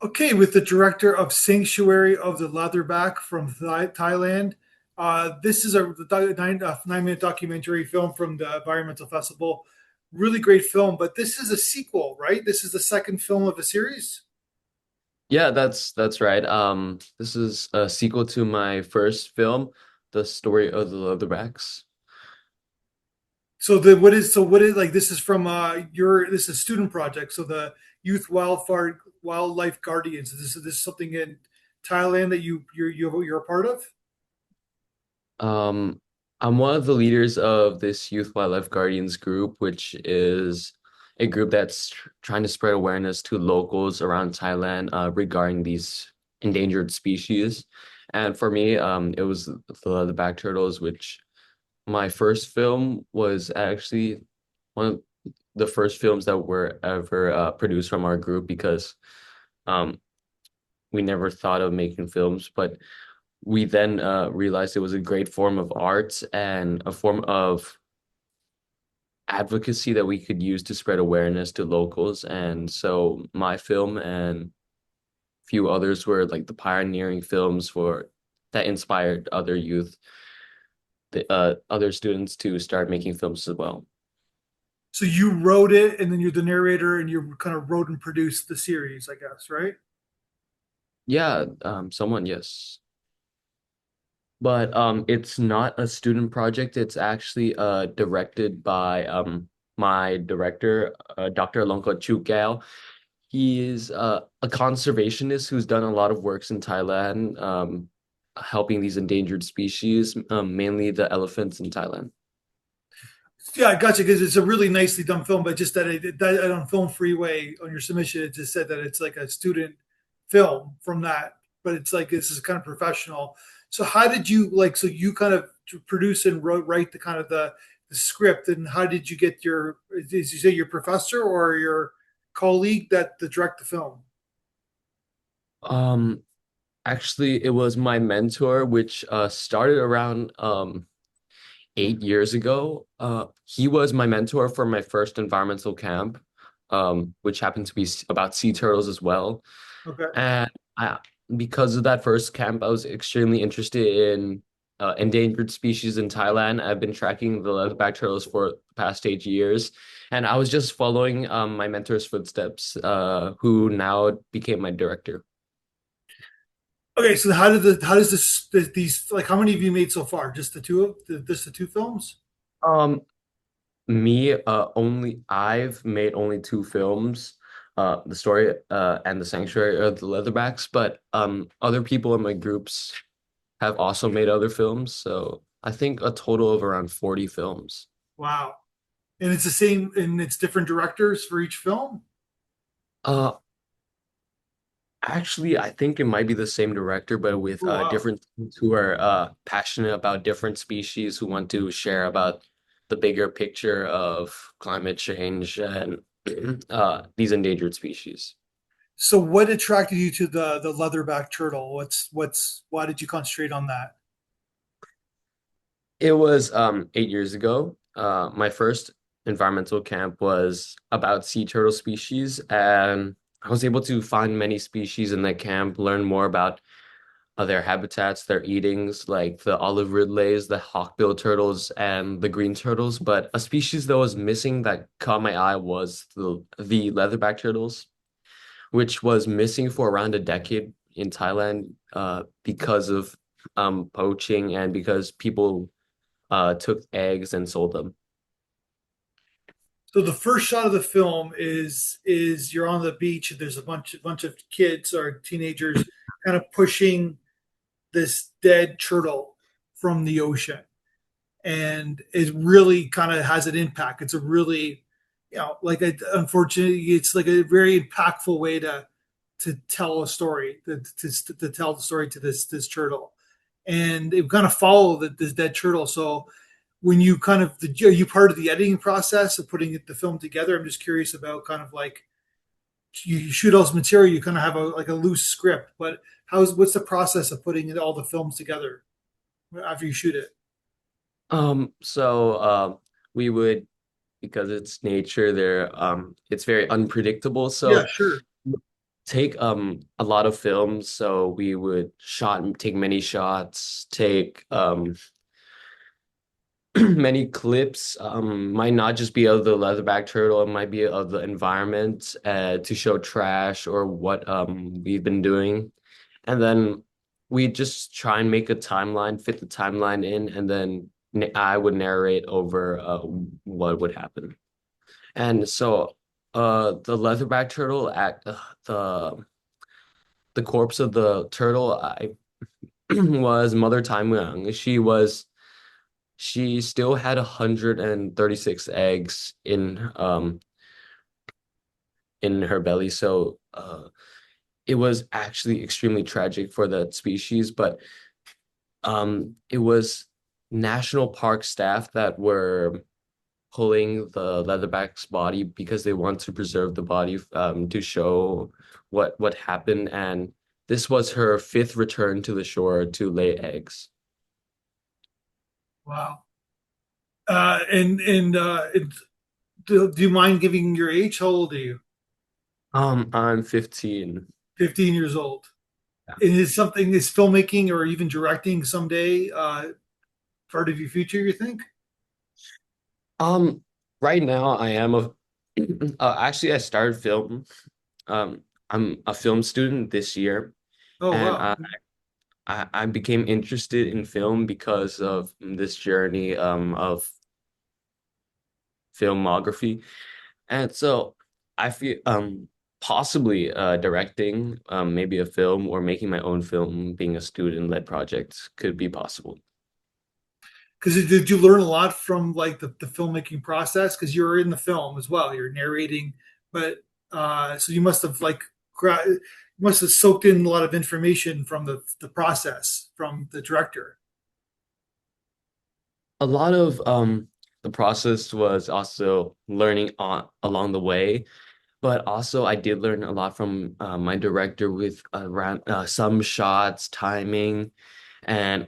Okay, with the director of Sanctuary of the Leatherback from Thailand. This is a 9 minute documentary film from the Environmental Festival. Really great film, but this is a sequel, right? This is the second film of a series. Yeah, that's right. This is a sequel to my first film, The Story of the Leatherbacks. So what is like this is from your this is a student project. So the Youth Wildlife Guardians. This is something in Thailand that you're a part of? Um, I'm one of the leaders of this Youth Wildlife Guardians group, which is a group that's trying to spread awareness to locals around Thailand regarding these endangered species. And for me, it was the leatherback turtles, which my first film was actually one of the first films that were ever produced from our group because um, we never thought of making films, but we then realized it was a great form of art and a form of advocacy that we could use to spread awareness to locals. And so my film and a few others were like the pioneering films for that inspired other youth, other students to start making films as well. So you wrote it, and then you're the narrator, and you kind of wrote and produced the series, I guess, right? Yeah, someone, yes. But it's not a student project. It's actually directed by my director, Dr. Longkot Chukal. He is a conservationist who's done a lot of works in Thailand, helping these endangered species, mainly the elephants in Thailand. Yeah, I got you because it's a really nicely done film, but just that on Film Freeway on your submission, it just said that it's like a student film from that, but it's like this is kind of professional. So how did you like? So you kind of produce and write the kind of the script, and how did you get your? Did you say your professor or your colleague that to direct the film? Um, Actually, it was my mentor, which started around 8 years ago. He was my mentor for my first environmental camp, which happened to be about sea turtles as well. Okay. And I, because of that first camp, I was extremely interested in endangered species in Thailand. I've been tracking the leatherback turtles for the past 8 years, and I was just following my mentor's footsteps, who now became my director. Okay, so how does these like how many have you made so far? Just the two of just the two films? Um, Me, only I've made only two films, the story and the sanctuary of the leatherbacks, but other people in my groups have also made other films, so I think a total of around 40 films. Wow. And it's the same, and it's different directors for each film. Uh, Actually, I think it might be the same director, but with Oh, wow. different teams who are passionate about different species who want to share about the bigger picture of climate change and these endangered species. So, what attracted you to the leatherback turtle? What's why did you concentrate on that? It was 8 years ago. My first environmental camp was about sea turtle species, and I was able to find many species in that camp, learn more about their habitats, their eatings, like the olive ridleys, the hawkbill turtles, and the green turtles. But a species that was missing that caught my eye was the leatherback turtles, which was missing for around a decade in Thailand because of poaching and because people took eggs and sold them. So, the first shot of the film is you're on the beach. And there's a bunch of kids or teenagers kind of pushing this dead turtle from the ocean, and it really kind of has an impact. It's a really, unfortunately, it's like a very impactful way to tell a story, to tell the story to this turtle, and it kind of follow this dead turtle. So when you kind of are you part of the editing process of putting the film together? I'm just curious about kind of like you shoot all this material, you kind of have a like a loose script, but what's the process of putting all the films together after you shoot it? So we would, because it's nature, there it's very unpredictable. Yeah, So sure. take a lot of films. So we would take many shots, take many clips. Might not just be of the leatherback turtle, it might be of the environment to show trash or what we've been doing. And then we just try and make a timeline, fit the timeline in, and then I would narrate over what would happen. And so the leatherback turtle at the corpse of the turtle I was Mother Tai Meaung. She still had 136 eggs in her belly. So it was actually extremely tragic for that species, but it was national park staff that were pulling the leatherback's body because they want to preserve the body to show what happened. And this was her fifth return to the shore to lay eggs. Wow. Do you mind giving your age? How old are you? I'm 15. 15 years old. And is filmmaking or even directing someday part of your future, you think? Um, right now I am a actually I started film. I'm a film student this year, Oh, and wow. I became interested in film because of this journey of filmography. And so I feel possibly directing maybe a film or making my own film being a student-led project could be possible. Because did you learn a lot from like the filmmaking process? Because you're in the film as well. You're narrating, but so you must have you must have soaked in a lot of information from the process from the director. A lot of the process was also learning on along the way, but also I did learn a lot from my director with around some shots, timing, and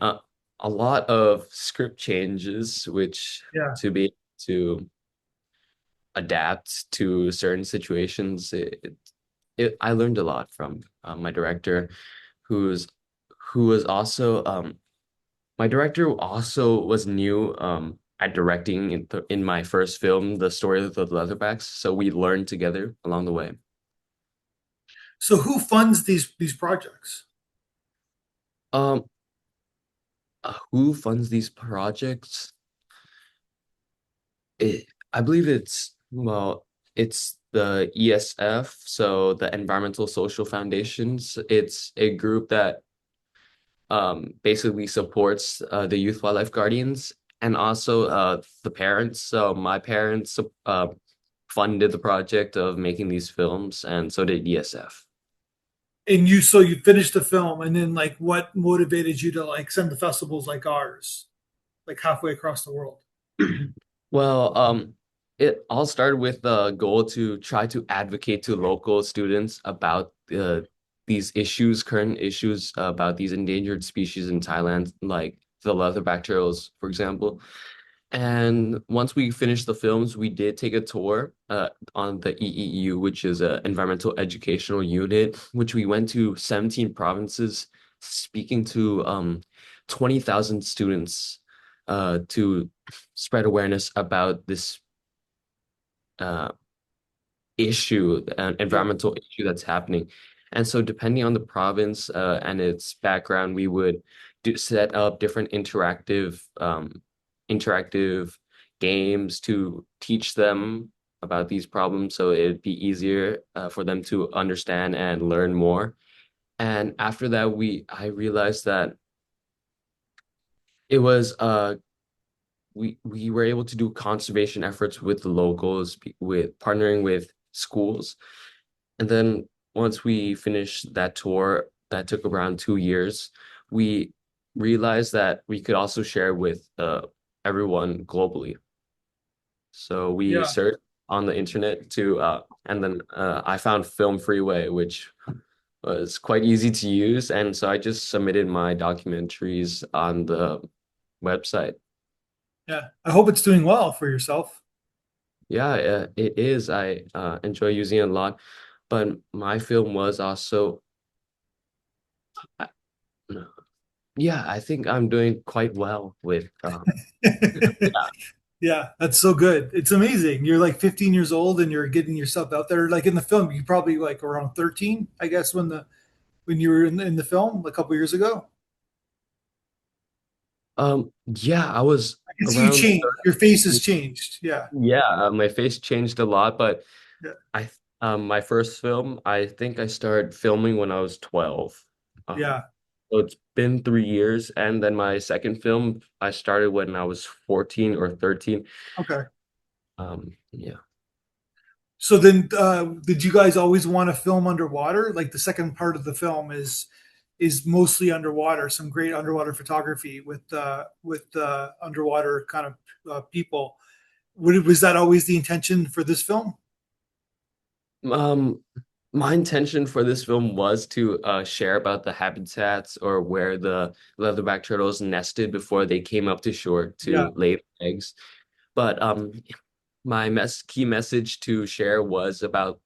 a lot of script changes, which Yeah. to be to adapt to certain situations, I learned a lot from my director, who's who was also my director also was new at directing in my first film, The Story of the Leatherbacks. So we learned together along the way. So who funds these projects? Um, who funds these projects? I believe it's the ESF, so the Environmental Social Foundations. It's a group that basically supports the youth wildlife guardians and also the parents. So my parents funded the project of making these films, and so did ESF. And you finished the film, and then like what motivated you to like send to festivals like ours, like halfway across the world? Well, it all started with the goal to try to advocate to local students about these issues, current issues about these endangered species in Thailand, like the leatherback turtles, for example. And once we finished the films, we did take a tour on the EEU, which is an environmental educational unit, which we went to 17 provinces, speaking to 20,000 students to spread awareness about this uh, issue, an Yeah. environmental issue that's happening. And so, depending on the province and its background, we would set up different interactive games to teach them about these problems, so it'd be easier for them to understand and learn more. And after that, I realized that it was we were able to do conservation efforts with the locals, with partnering with schools. And then once we finished that tour, that took around 2 years, we realized that we could also share with everyone globally. So we Yeah. searched on the internet and then I found Film Freeway, which was quite easy to use. And so I just submitted my documentaries on the website. Yeah. I hope it's doing well for yourself. Yeah, it is. I enjoy using it a lot. But my film was also, I- yeah, I think I'm doing quite well with, yeah. Yeah, that's so good. It's amazing. You're like 15 years old and you're getting yourself out there. Like in the film, you probably like around 13, I guess, when you were in the film a couple years ago. Yeah, I was I can see you around change. Your face has 13. changed. Yeah, Yeah, my face changed a lot, but yeah, my first film, I think I started filming when I was 12. Um, yeah. so it's been 3 years, and then my second film, I started when I was 14 or 13. Okay. Yeah. So then, did you guys always want to film underwater? Like the second part of the film is mostly underwater. Some great underwater photography with underwater kind of people. Was that always the intention for this film? Um, my intention for this film was to share about the habitats or where the leatherback turtles nested before they came up to shore Yeah, to lay eggs. But my key message to share was about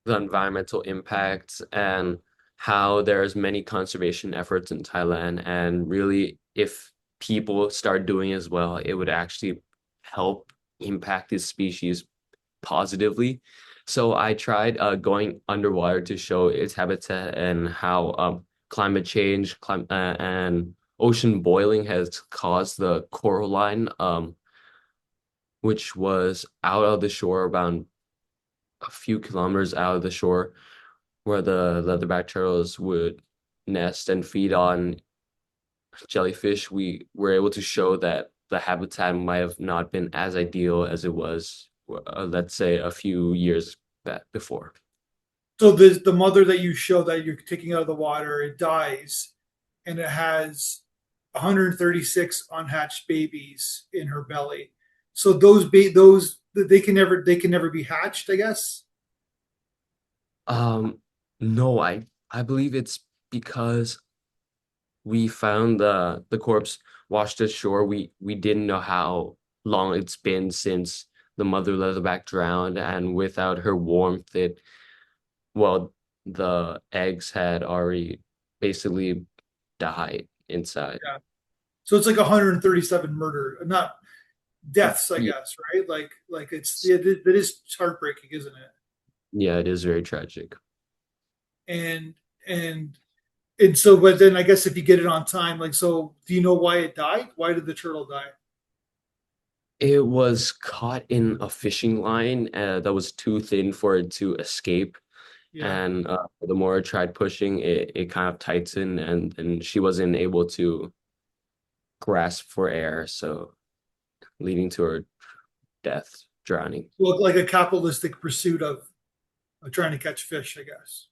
the environmental impacts and how there's many conservation efforts in Thailand. And really, if people start doing as well, it would actually help impact this species positively. So I tried going underwater to show its habitat and how climate change and ocean boiling has caused the coral line, which was out of the shore, around a few kilometers out of the shore, where the leatherback turtles would nest and feed on jellyfish. We were able to show that the habitat might have not been as ideal as it was, let's say, a few years back before. so the mother that you show that you're taking out of the water, it dies, and it has 136 unhatched babies in her belly. So those they can never be hatched, I guess. Um, no, I believe it's because we found the corpse washed ashore. We didn't know how long it's been since the mother leatherback drowned, and without her warmth, well, the eggs had already basically died inside. Yeah. So it's like 137 murder, not deaths, I Yeah, guess, right? Like it is heartbreaking, isn't it? yeah, it is very tragic. And and and so, but then I guess if you get it on time, like, so do you know why it died? Why did the turtle die? It was caught in a fishing line that was too thin for it to escape. Yeah. And the more I tried pushing, it kind of tightened, and she wasn't able to grasp for air, so leading to her death, drowning. Look like a capitalistic pursuit of trying to catch fish, I guess.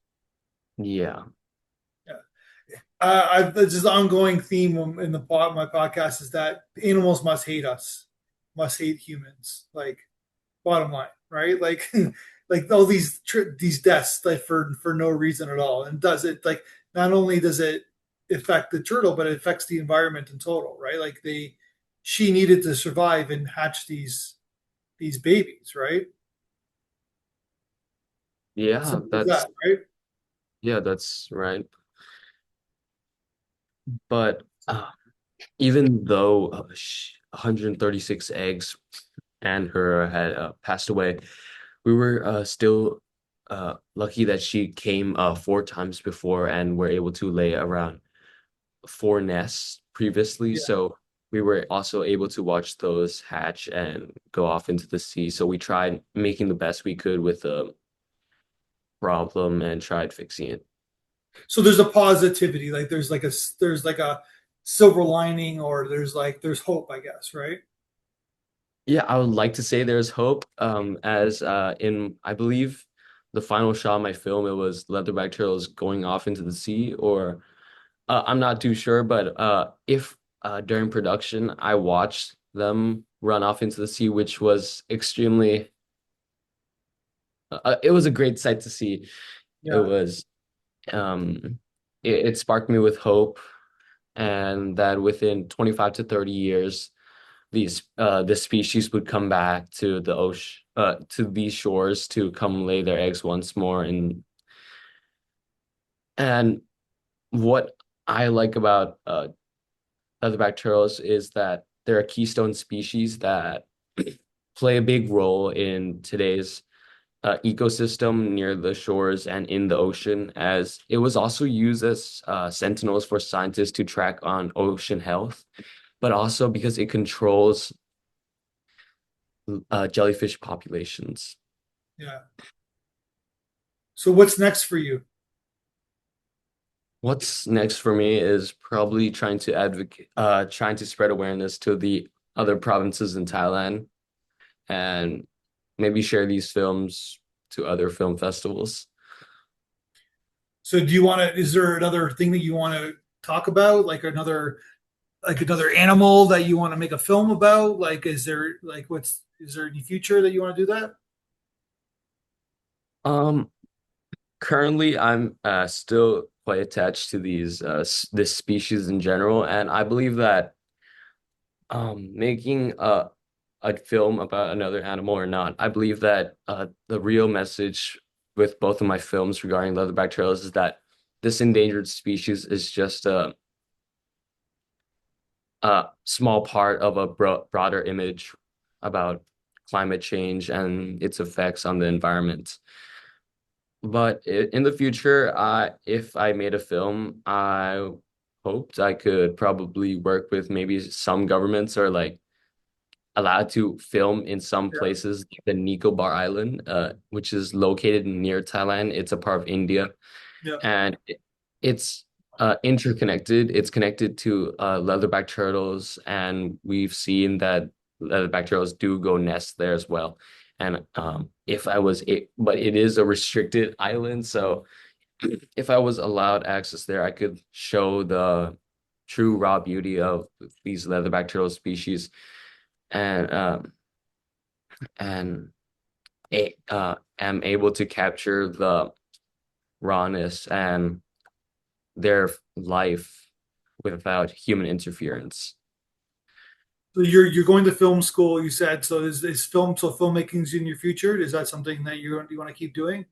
Yeah. Yeah. This is an ongoing theme in my podcast is that animals must hate us, must hate humans. Like bottom line, right? Like like all these deaths like for no reason at all, and does it like not only does it affect the turtle, but it affects the environment in total, right? Like she needed to survive and hatch these babies, right? Yeah, Simple as that, right? that's right. But even though 136 eggs and her had passed away, we were still lucky that she came 4 times before and were able to lay around 4 nests previously. Yeah. So we were also able to watch those hatch and go off into the sea. So we tried making the best we could with the problem and tried fixing it. So there's a positivity, like there's like a silver lining, or there's hope, I guess, right? Yeah, I would like to say there's hope. As in, I believe the final shot of my film, it was leatherback turtles going off into the sea, or I'm not too sure, but if during production I watched them run off into the sea, which was extremely, it was a great sight to see. It Yeah. was, um, it sparked me with hope, and that within 25 to 30 years, the species would come back to the ocean, to these shores to come lay their eggs once more. And what I like about leatherback turtles is that they're a keystone species that play a big role in today's ecosystem near the shores and in the ocean, as it was also used as sentinels for scientists to track on ocean health, but also because it controls jellyfish populations. Yeah. So what's next for you? What's next for me is probably trying to spread awareness to the other provinces in Thailand and maybe share these films to other film festivals. So do you want to, is there another thing that you want to talk about? Like another animal that you want to make a film about? Like, is there any future that you want to do that? Um, Currently, I'm still quite attached to this species in general, and I believe that making a film about another animal or not, I believe that the real message with both of my films regarding leatherback turtles is that this endangered species is just a small part of a broader image about climate change and its effects on the environment. But in the future, if I made a film, I hoped I could probably work with maybe some governments or like allowed to film in some Yeah. places, like the Nicobar Island, which is located near Thailand. It's a part of India, Yeah. and it's interconnected. It's connected to leatherback turtles, and we've seen that leatherback turtles do go nest there as well. And if I was it, but it is a restricted island, so if I was allowed access there, I could show the true raw beauty of these leatherback turtle species and and am able to capture the rawness and their life without human interference. So you're going to film school, you said. So is film so filmmaking's in your future? Is that something that you want to keep doing?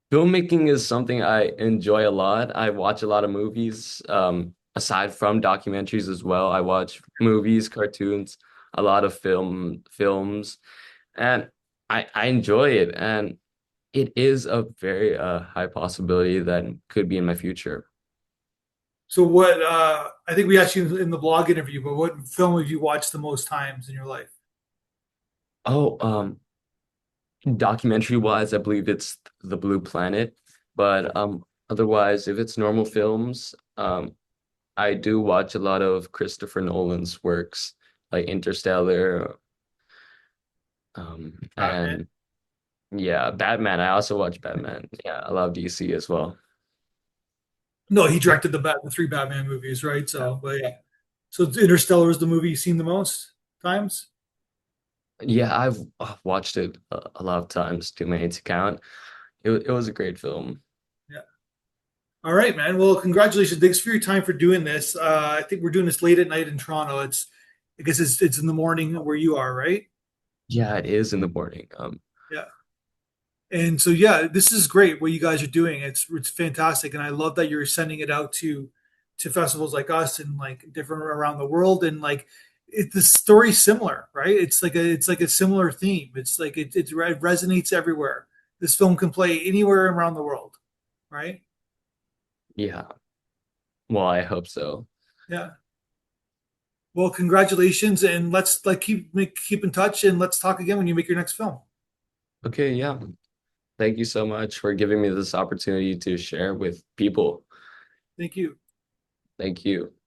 Filmmaking is something I enjoy a lot. I watch a lot of movies, aside from documentaries as well. I watch movies, cartoons, a lot of films, and I enjoy it. And it is a very high possibility that could be in my future. So what I think we asked you in the blog interview, but what film have you watched the most times in your life? Oh, documentary wise, I believe it's The Blue Planet. But otherwise, if it's normal films, I do watch a lot of Christopher Nolan's works, like Interstellar, Batman. and yeah, Batman. I also watch Batman. Yeah, I love DC as well. No, he directed the three Batman movies, right? Yeah. So, but yeah. So Interstellar is the movie you've seen the most times? Yeah, I've watched it a lot of times, too many to count. It was a great film. Yeah. All right, man. Well, congratulations. Thanks for your time for doing this. I think we're doing this late at night in Toronto. I guess it's in the morning where you are, right? Yeah, it is in the morning. Yeah. And so yeah, this is great what you guys are doing. It's fantastic, and I love that you're sending it out to festivals like us and like different around the world. And like the story's similar, right? It's like a similar theme. It's like it resonates everywhere. This film can play anywhere around the world, right? Yeah, well, I hope so. Yeah. Well, congratulations, and let's like keep in touch, and let's talk again when you make your next film. Okay, yeah. Thank you so much for giving me this opportunity to share with people. Thank you. Thank you.